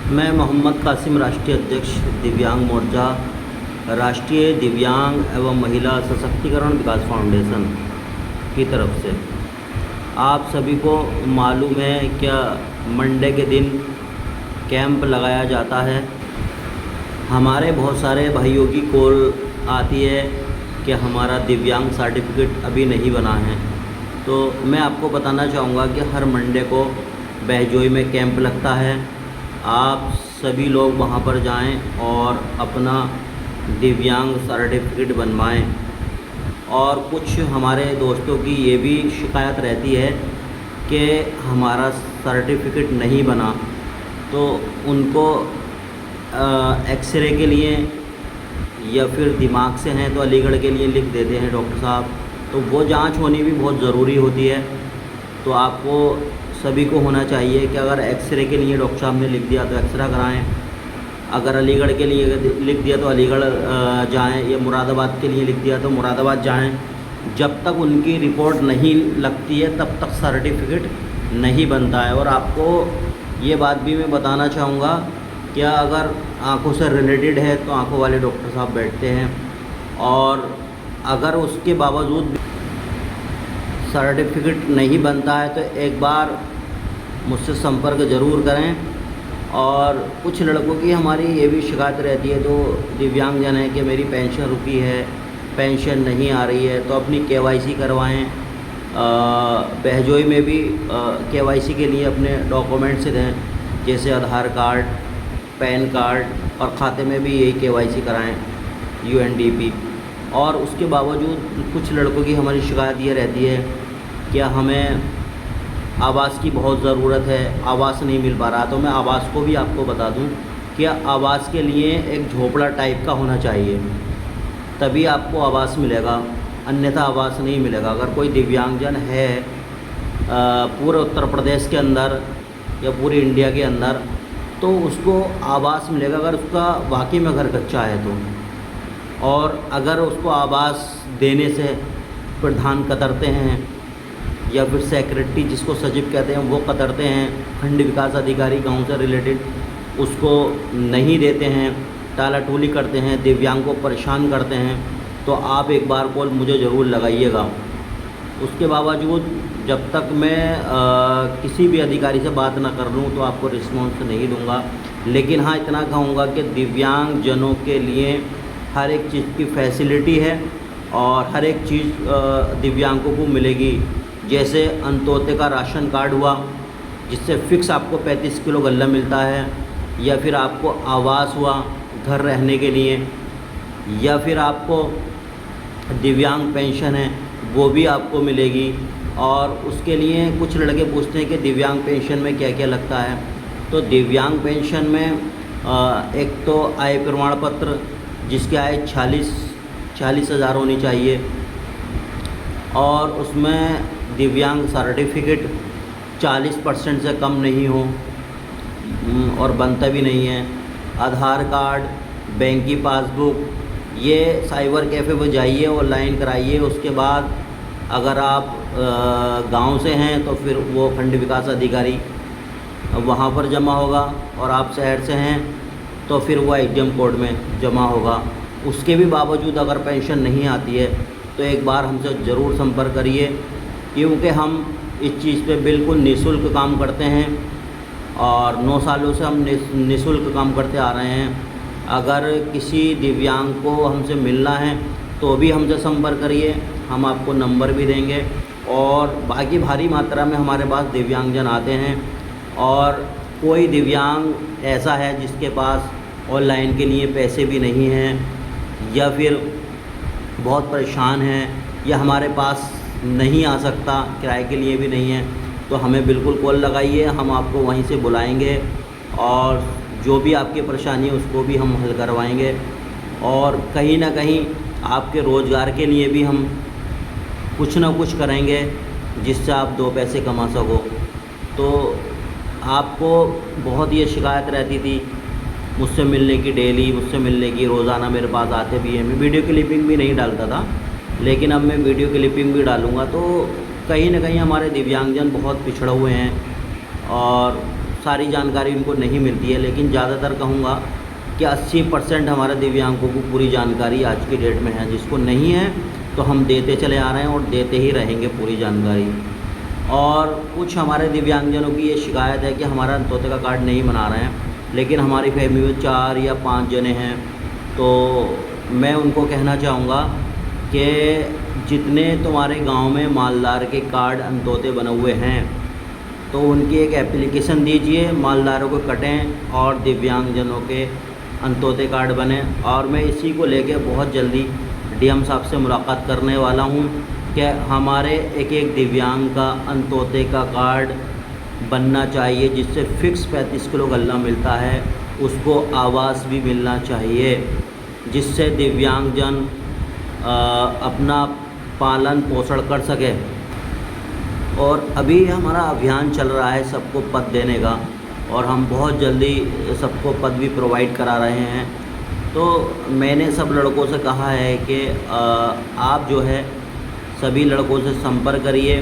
मैं मोहम्मद कासिम, राष्ट्रीय अध्यक्ष दिव्यांग मोर्चा, राष्ट्रीय दिव्यांग एवं महिला सशक्तिकरण विकास फाउंडेशन की तरफ से। आप सभी को मालूम है क्या मंडे के दिन कैंप लगाया जाता है। हमारे बहुत सारे भाइयों की कॉल आती है कि हमारा दिव्यांग सर्टिफिकेट अभी नहीं बना है। तो मैं आपको बताना चाहूँगा कि हर मंडे को बहजोई में कैंप लगता है। आप सभी लोग वहां पर जाएं और अपना दिव्यांग सर्टिफिकेट बनवाएं। और कुछ हमारे दोस्तों की ये भी शिकायत रहती है कि हमारा सर्टिफिकेट नहीं बना, तो उनको एक्सरे के लिए या फिर दिमाग से हैं तो अलीगढ़ के लिए लिख देते हैं डॉक्टर साहब। तो वो जांच होनी भी बहुत ज़रूरी होती है। तो आपको सभी को होना चाहिए कि अगर एक्सरे के लिए डॉक्टर साहब ने लिख दिया तो एक्सरा कराएं, अगर अलीगढ़ के लिए लिख दिया तो अलीगढ़ जाएं, या मुरादाबाद के लिए लिख दिया तो मुरादाबाद जाएं। जब तक उनकी रिपोर्ट नहीं लगती है तब तक सर्टिफिकेट नहीं बनता है। और आपको ये बात भी मैं बताना चाहूँगा कि अगर आँखों से रिलेटेड है तो आँखों वाले डॉक्टर साहब बैठते हैं, और अगर उसके बावजूद सर्टिफिकेट नहीं बनता है तो एक बार मुझसे संपर्क ज़रूर करें। और कुछ लड़कों की हमारी ये भी शिकायत रहती है, तो दिव्यांगजन है कि मेरी पेंशन रुकी है, पेंशन नहीं आ रही है, तो अपनी केवाईसी करवाएं। बहजोई में भी केवाईसी के लिए अपने डॉक्यूमेंट्स दें, जैसे आधार कार्ड, पैन कार्ड, और खाते में भी यही केवाईसी कराएं, यूएनडीपी। और उसके बावजूद कुछ लड़कों की हमारी शिकायत ये रहती है कि हमें आवास की बहुत ज़रूरत है, आवास नहीं मिल पा रहा। तो मैं आवास को भी आपको बता दूं कि आवास के लिए एक झोपड़ा टाइप का होना चाहिए, तभी आपको आवास मिलेगा, अन्यथा आवास नहीं मिलेगा। अगर कोई दिव्यांगजन है पूरे उत्तर प्रदेश के अंदर या पूरी इंडिया के अंदर, तो उसको आवास मिलेगा अगर उसका वाकई में घर कच्चा है तो। और अगर उसको आवास देने से प्रधान कतरते हैं या फिर सेक्रेटरी, जिसको सचिव कहते हैं, वो कतरते हैं, खंड विकास अधिकारी गांव से रिलेटेड उसको नहीं देते हैं, टालाटोली करते हैं, दिव्यांग को परेशान करते हैं, तो आप एक बार कॉल मुझे ज़रूर लगाइएगा। उसके बावजूद जब तक मैं किसी भी अधिकारी से बात ना कर लूँ तो आपको रिस्पॉन्स नहीं दूंगा। लेकिन हाँ, इतना कहूँगा कि दिव्यांगजनों के लिए हर एक चीज़ की फैसिलिटी है और हर एक चीज़ दिव्यांगों को मिलेगी। जैसे अंत्योदय का राशन कार्ड हुआ, जिससे फिक्स आपको 35 किलो गल्ला मिलता है, या फिर आपको आवास हुआ घर रहने के लिए, या फिर आपको दिव्यांग पेंशन है वो भी आपको मिलेगी। और उसके लिए कुछ लड़के पूछते हैं कि दिव्यांग पेंशन में क्या क्या लगता है। तो दिव्यांग पेंशन में एक तो आय प्रमाण पत्र, जिसकी आय 40,000 होनी चाहिए, और उसमें दिव्यांग सर्टिफिकेट 40% से कम नहीं हो, और बनता भी नहीं है। आधार कार्ड, बैंक की पासबुक, ये साइबर कैफ़े पर जाइए, ऑनलाइन कराइए। उसके बाद अगर आप गांव से हैं तो फिर वो खंड विकास अधिकारी वहाँ पर जमा होगा, और आप शहर से हैं तो फिर वो एटीएम कोड में जमा होगा। उसके भी बावजूद अगर पेंशन नहीं आती है तो एक बार हमसे ज़रूर संपर्क करिए, क्योंकि हम इस चीज़ पे बिल्कुल निःशुल्क काम करते हैं और 9 सालों से हम निःशुल्क काम करते आ रहे हैं। अगर किसी दिव्यांग को हमसे मिलना है तो भी हमसे संपर्क करिए, हम आपको नंबर भी देंगे। और बाकी भारी मात्रा में हमारे पास दिव्यांगजन आते हैं, और कोई दिव्यांग ऐसा है जिसके पास ऑनलाइन के लिए पैसे भी नहीं हैं, या फिर बहुत परेशान है, या हमारे पास नहीं आ सकता, किराए के लिए भी नहीं है, तो हमें बिल्कुल कॉल लगाइए, हम आपको वहीं से बुलाएंगे और जो भी आपकी परेशानी है उसको भी हम हल करवाएंगे। और कहीं ना कहीं आपके रोज़गार के लिए भी हम कुछ ना कुछ करेंगे जिससे आप 2 पैसे कमा सको। तो आपको बहुत ये शिकायत रहती थी मुझसे मिलने की, डेली मुझसे मिलने की, रोज़ाना मेरे पास आते भी हैं। मैं वीडियो क्लिपिंग भी नहीं डालता था, लेकिन अब मैं वीडियो क्लिपिंग भी डालूँगा। तो कहीं ना कहीं हमारे दिव्यांगजन बहुत पिछड़े हुए हैं और सारी जानकारी उनको नहीं मिलती है, लेकिन ज़्यादातर कहूँगा कि 80% हमारे दिव्यांगों को पूरी जानकारी आज की डेट में है। जिसको नहीं है तो हम देते चले आ रहे हैं और देते ही रहेंगे पूरी जानकारी। और कुछ हमारे दिव्यांगजनों की ये शिकायत है कि हमारा अंत्योदय का कार्ड नहीं बना रहे हैं, लेकिन हमारी फैमिली में 4 या 5 जने हैं। तो मैं उनको कहना चाहूँगा कि जितने तुम्हारे गांव में मालदार के कार्ड अंत्योदय बने हुए हैं तो उनकी एक एप्लीकेशन दीजिए, मालदारों को कटें और दिव्यांगजनों के अंत्योदय कार्ड बने। और मैं इसी को लेके बहुत जल्दी डीएम साहब से मुलाकात करने वाला हूँ कि हमारे एक एक दिव्यांग का अंत्योदय का कार्ड बनना चाहिए, जिससे फिक्स 35 किलो गल्ला मिलता है, उसको आवास भी मिलना चाहिए, जिससे दिव्यांगजन अपना पालन पोषण कर सके। और अभी हमारा अभियान चल रहा है सबको पद देने का, और हम बहुत जल्दी सबको पद भी प्रोवाइड करा रहे हैं। तो मैंने सब लड़कों से कहा है कि आप जो है सभी लड़कों से संपर्क करिए।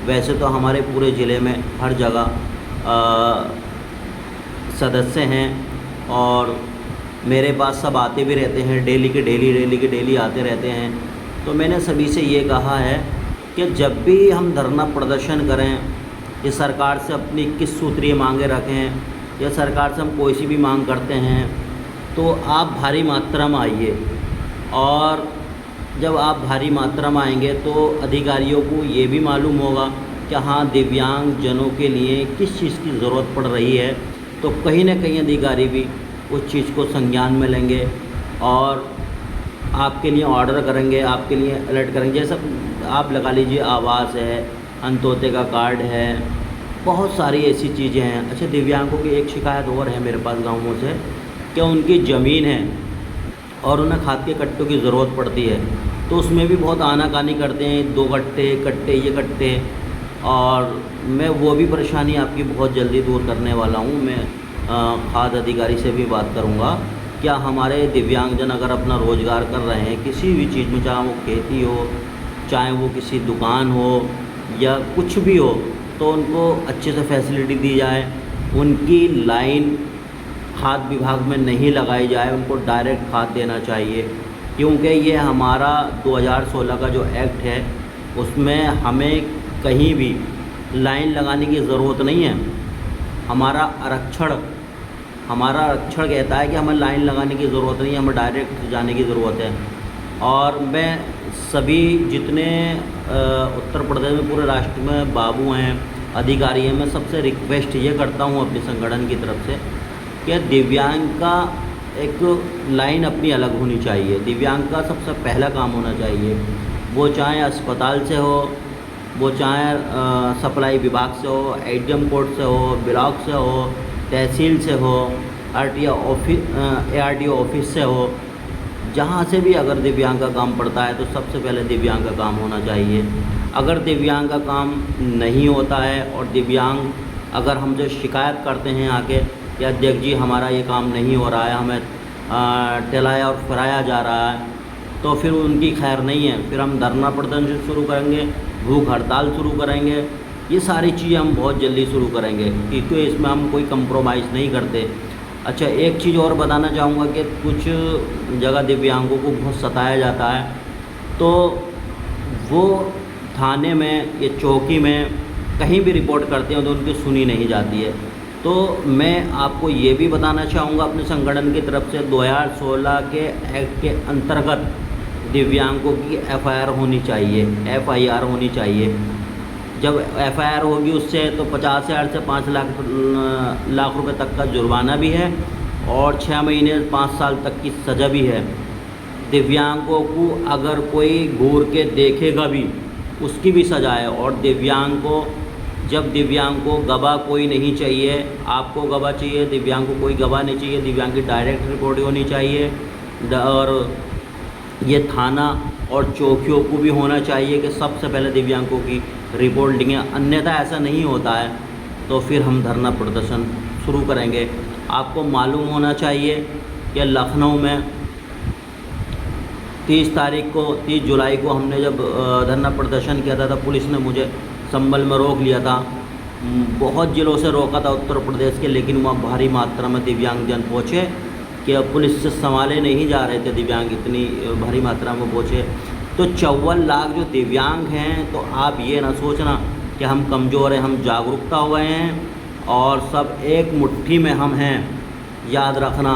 वैसे तो हमारे पूरे ज़िले में हर जगह सदस्य हैं और मेरे पास सब आते भी रहते हैं, डेली के डेली आते रहते हैं। तो मैंने सभी से ये कहा है कि जब भी हम धरना प्रदर्शन करें, ये सरकार से अपनी 21 सूत्रीय मांगे रखें या सरकार से हम कोई सी भी मांग करते हैं, तो आप भारी मात्रा में आइए। और जब आप भारी मात्रा में आएंगे तो अधिकारियों को ये भी मालूम होगा कि हाँ, दिव्यांग जनों के लिए किस चीज़ की ज़रूरत पड़ रही है। तो कहीं ना कहीं अधिकारी भी उस चीज़ को संज्ञान में लेंगे और आपके लिए ऑर्डर करेंगे, आपके लिए अलर्ट करेंगे। जैसा आप लगा लीजिए, आवास है, अंत्योदय का कार्ड है, बहुत सारी ऐसी चीज़ें हैं। अच्छा, दिव्यांगों की एक शिकायत और है मेरे पास गाँवों से कि उनकी ज़मीन है और उन्हें खाद के कट्टों की ज़रूरत पड़ती है, तो उसमें भी बहुत आनाकानी करते हैं, 2 कट्टे ये कट्टे। और मैं वो भी परेशानी आपकी बहुत जल्दी दूर करने वाला हूँ। मैं खाद अधिकारी से भी बात करूँगा। क्या हमारे दिव्यांगजन अगर अपना रोज़गार कर रहे हैं किसी भी चीज़ में, चाहे वो खेती हो, चाहे वो किसी दुकान हो या कुछ भी हो, तो उनको अच्छे से फैसिलिटी दी जाए। उनकी लाइन खाद विभाग में नहीं लगाई जाए, उनको डायरेक्ट खाद देना चाहिए, क्योंकि ये हमारा 2016 का जो एक्ट है उसमें हमें कहीं भी लाइन लगाने की ज़रूरत नहीं है। हमारा आरक्षण कहता है कि हमें लाइन लगाने की ज़रूरत नहीं है, हमें डायरेक्ट जाने की ज़रूरत है। और मैं सभी जितने उत्तर प्रदेश में, पूरे राष्ट्र में बाबू हैं, अधिकारी हैं, मैं सबसे रिक्वेस्ट ये करता हूँ अपने संगठन की तरफ से कि दिव्यांग का एक लाइन अपनी अलग होनी चाहिए। दिव्यांग का सबसे पहला काम होना चाहिए, वो चाहे अस्पताल से हो, वो चाहे सप्लाई विभाग से हो, एडीएम कोर्ट से हो, ब्लॉक से हो, तहसील से हो, ARTO ऑफिस से हो, जहाँ से भी अगर दिव्यांग का काम पड़ता है तो सबसे पहले दिव्यांग का काम होना चाहिए। अगर दिव्यांग का काम नहीं होता है और दिव्यांग अगर हम जो शिकायत करते हैं आके कि अध्यक्ष जी हमारा ये काम नहीं हो रहा है, हमें टहलाया और फिराया जा रहा है, तो फिर उनकी खैर नहीं है। फिर हम धरना प्रदर्शन शुरू करेंगे, भूख हड़ताल शुरू करेंगे, ये सारी चीज़ें हम बहुत जल्दी शुरू करेंगे, क्योंकि इसमें हम कोई कंप्रोमाइज़ नहीं करते। अच्छा, एक चीज़ और बताना चाहूँगा कि कुछ जगह दिव्यांगों को बहुत सताया जाता है, तो वो थाने में या चौकी में कहीं भी रिपोर्ट करते हैं तो उनकी सुनी नहीं जाती है। तो मैं आपको ये भी बताना चाहूँगा अपने संगठन की तरफ से 2016 के एक्ट के अंतर्गत दिव्यांगों की FIR होनी चाहिए। जब FIR होगी उससे तो 50,000 से 5 लाख रुपए तक का जुर्माना भी है और 6 महीने 5 साल तक की सज़ा भी है। दिव्यांगों को अगर कोई घूर के देखेगा भी उसकी भी सज़ा है। और जब दिव्यांग को गवाह कोई नहीं चाहिए, आपको गवाह चाहिए, दिव्यांग को कोई गवाह नहीं चाहिए, दिव्यांग की डायरेक्ट रिपोर्ट होनी चाहिए। और ये थाना और चौकियों को भी होना चाहिए कि सबसे पहले दिव्यांगों की रिपोर्ट लेंगे, अन्यथा ऐसा नहीं होता है तो फिर हम धरना प्रदर्शन शुरू करेंगे। आपको मालूम होना चाहिए कि लखनऊ में 30 जुलाई को हमने जब धरना प्रदर्शन किया था, पुलिस ने मुझे संभल में रोक लिया था बहुत जिलों से रोका था उत्तर प्रदेश के, लेकिन वहाँ भारी मात्रा में दिव्यांगजन पहुँचे कि अब पुलिस से संभाले नहीं जा रहे थे दिव्यांग, इतनी भारी मात्रा में पहुँचे। तो 54 लाख जो दिव्यांग हैं, तो आप ये ना सोचना कि हम कमज़ोर हैं, हम जागरूकता हुए हैं और सब एक मुट्ठी में हम हैं। याद रखना,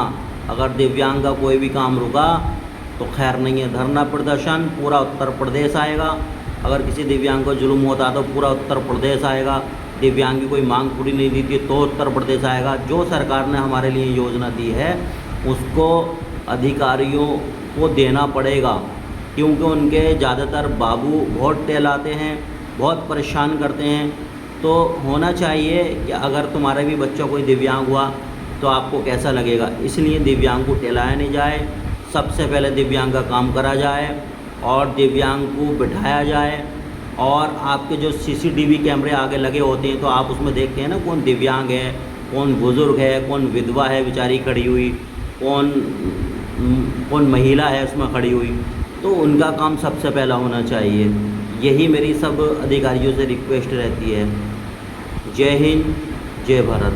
अगर दिव्यांग का कोई भी काम रुका तो खैर नहीं है। धरना प्रदर्शन पूरा उत्तर प्रदेश आएगा, अगर किसी दिव्यांग को जुल्म होता तो पूरा उत्तर प्रदेश आएगा। दिव्यांग की कोई मांग पूरी नहीं दी थी तो उत्तर प्रदेश आएगा। जो सरकार ने हमारे लिए योजना दी है उसको अधिकारियों को देना पड़ेगा, क्योंकि उनके ज़्यादातर बाबू बहुत टहलाते हैं, बहुत परेशान करते हैं। तो होना चाहिए कि अगर तुम्हारा भी बच्चा कोई दिव्यांग हुआ तो आपको कैसा लगेगा। इसलिए दिव्यांग को टहलाया नहीं जाए, सबसे पहले दिव्यांग का काम करा जाए और दिव्यांग को बिठाया जाए। और आपके जो CCTV कैमरे आगे लगे होते हैं तो आप उसमें देखते हैं ना कौन दिव्यांग है, कौन बुज़ुर्ग है, कौन विधवा है बेचारी खड़ी हुई, कौन महिला है उसमें खड़ी हुई। तो उनका काम सबसे पहला होना चाहिए। यही मेरी सब अधिकारियों से रिक्वेस्ट रहती है। जय हिंद, जय भारत।